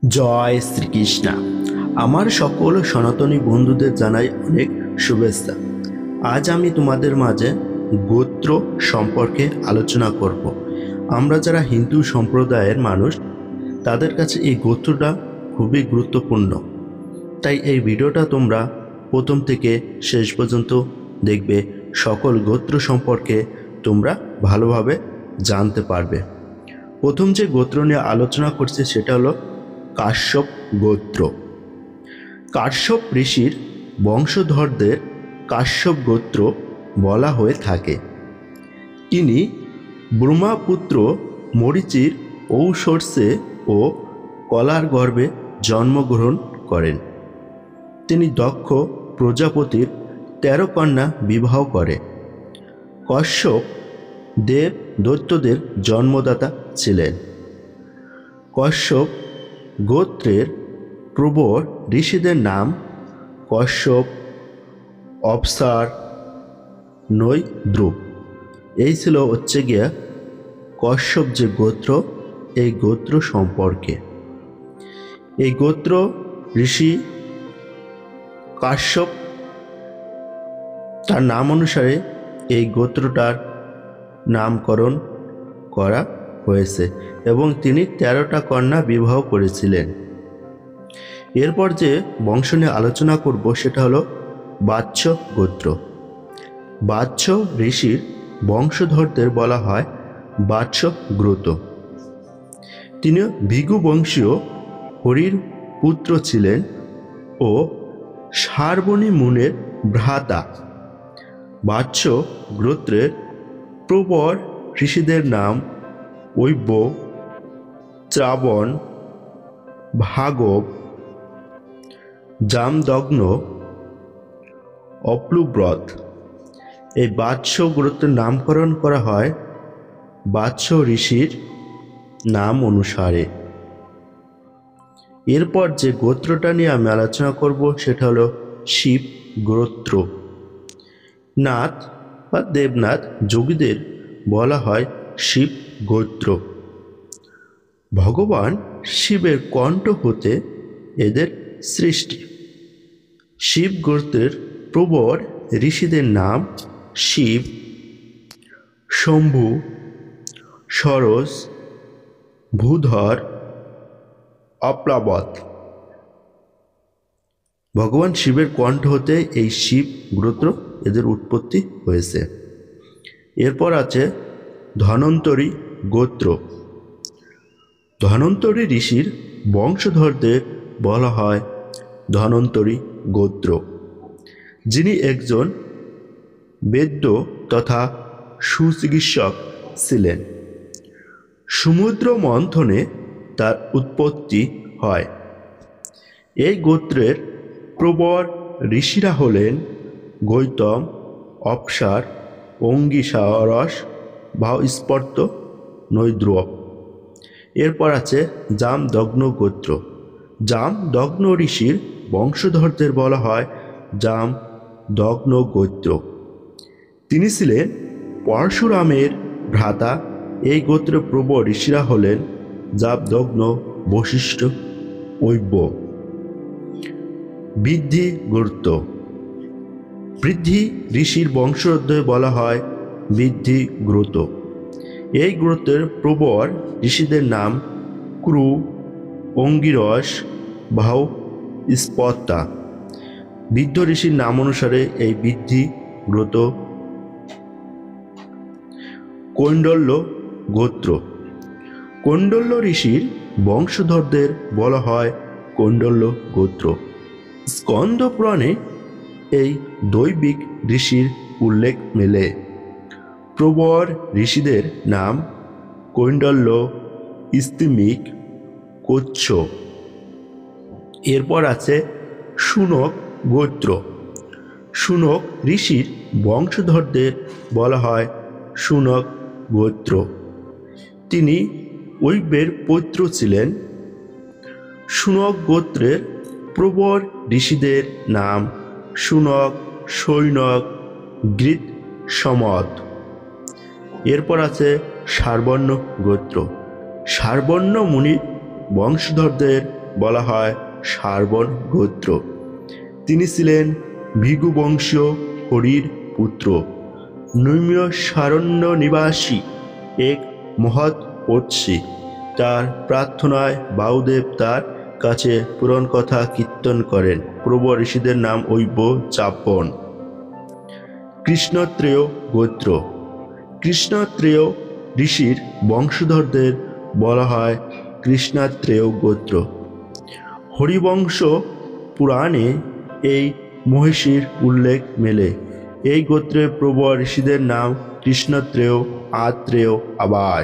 জয় শ্রীকৃষ্ণ। আমার সকল সনাতনী বন্ধুদের জানাই অনেক শুভেচ্ছা। আজ আমি তোমাদের মাঝে গোত্র সম্পর্কে আলোচনা করব। আমরা যারা হিন্দু সম্প্রদায়ের মানুষ, তাদের কাছে এই গোত্রটা খুবই গুরুত্বপূর্ণ। তাই এই ভিডিওটা তোমরা প্রথম থেকে শেষ পর্যন্ত দেখবে। সকল গোত্র সম্পর্কে তোমরা ভালোভাবে জানতে পারবে। প্রথম যে গোত্র নিয়ে আলোচনা করছি সেটা হলো কাশ্যপ গোত্র। কাশ্যপ ঋষির বংশধরদের কাশ্যপ গোত্র বলা হয়ে থাকে। ইনি ব্রহ্মপুত্র মরীচির ঔষধে ও কলার গর্ভে জন্মগ্রহণ করেন। তিনি দক্ষ প্রজাপতির 13 কন্যা বিবাহ করে। কশ্যপ দেব দৈত্যদের জন্মদাতা ছিলেন। কশ্যপ গোত্রের প্রবর ঋষিদের নাম কশ্যপ, অপসার, নৈদ্রুপ। এই ছিল গিয়া কশ্যপ যে গোত্র, এই গোত্র সম্পর্কে। এই গোত্র ঋষি কাশ্যপ, তার নাম অনুসারে এই গোত্রটার নামকরণ করা হয়েছে এবং তিনি 13টা কন্যা বিবাহ করেছিলেন। এরপর যে বংশ নিয়ে আলোচনা করব সেটা হলো বাচ্ছ গোত্র। বাচ্ছ ঋষির বংশধরদের বলা হয় বাচ্ছ গোত্র। তিনি ভৃগু বংশীয় হরির পুত্র ছিলেন ও শার্বণী মুনের ভ্রাতা। বাচ্ছ গোত্রের প্রবর ঋষিদের নাম ঐব্য, ত্রাবণ, ভাগব, জামদগ্ন, অপ্লুব্রত। এই বাচ্ছ গোত্রের নামকরণ করা হয় বাচ্ছ ঋষির নাম অনুসারে। এরপর যে গোত্রটা নিয়ে আমি আলোচনা করব সেটা হলো শিব গোত্র। নাথ বা দেবনাথ যোগীদের বলা হয় শিব গোত্র। ভগবান শিবের কণ্ঠ হতে এদের সৃষ্টি। শিব গোত্রের প্রবর ঋষিদের নাম শিব, শম্ভু, সরস, ভূধর, অপ্লাবত। ভগবান শিবের কণ্ঠ হতে এই শিব গোত্র এদের উৎপত্তি হয়েছে। এরপর আছে ধন্বন্তরী গোত্র। ধন্বন্তরী ঋষির বংশধরদের বলা হয় ধন্বন্তরী গোত্র। যিনি একজন বৈদ্য তথা সুচিকিৎসক ছিলেন। সমুদ্র মন্থনে তার উৎপত্তি হয়। এই গোত্রের প্রবর ঋষিরা হলেন গৌতম, অপসার, অঙ্গিরস, ভাস্পর্ত, নৈদ্রুপ। এরপর আছে জামদগ্ন গোত্র। জামদগ্ন ঋষির বংশধরদের বলা হয় জামদগ্ন গোত্র। তিনি ছিলেন পরশুরামের ভ্রাতা। এই গোত্রের প্রবর ঋষিরা হলেন জামদগ্ন, বশিষ্ঠ, ঐব্য। বৃদ্ধি গোত্র। বৃদ্ধি ঋষির বংশধরদের বলা হয় বৃদ্ধি গোত্র। এই গোত্রের প্রবর ঋষিদের নাম ক্রু, অঙ্গিরস, ভাস্পর্তা। বৃদ্ধ ঋষির নাম অনুসারে এই বৃদ্ধি গোত্র। কৌণ্ডল্য গোত্র। কৌণ্ডল্য ঋষির বংশধরদের বলা হয় কৌণ্ডল্য গোত্র। স্কন্দ পুরাণে এই দৈবিক ঋষির উল্লেখ মেলে। প্রবর ঋষিদের নাম কৌণ্ডল্য, স্তিমিক, কচ্ছ। এরপর আছে শুনক গোত্র। শুনক ঋষির বংশধরদের বলা হয় শুনক গোত্র। তিনি ঐব্যের পৌত্র ছিলেন। শুনক গোত্রের প্রবর ঋষিদের নাম শুনক, সৈনক, গৃত, সমত। এরপর আছে শার্বর্ণ গোত্র। শার্বর্ণ মুনির বংশধরদের বলা হয় শার্বণ গোত্র। তিনি ছিলেন ভৃগু বংশীয় হরির পুত্র। নৈমিয় সারণ্য নিবাসী এক মহৎ পড়শি। তার প্রার্থনায় বায়ুদেব তার কাছে পুরাণ কথা কীর্তন করেন। পূর্ব ঋষিদের নাম ঐব্য চাপন। কৃষ্ণত্রেয় গোত্র। কৃষ্ণত্রেয় ঋষির বংশধরদের বলা হয় কৃষ্ণাত্রেয় গোত্র। হরিবংশ পুরাণে এই মহিষীর উল্লেখ মেলে। এই গোত্রের পূর্ব ঋষিদের নাম কৃষ্ণত্রেয়, আত্রেয়, আবাস।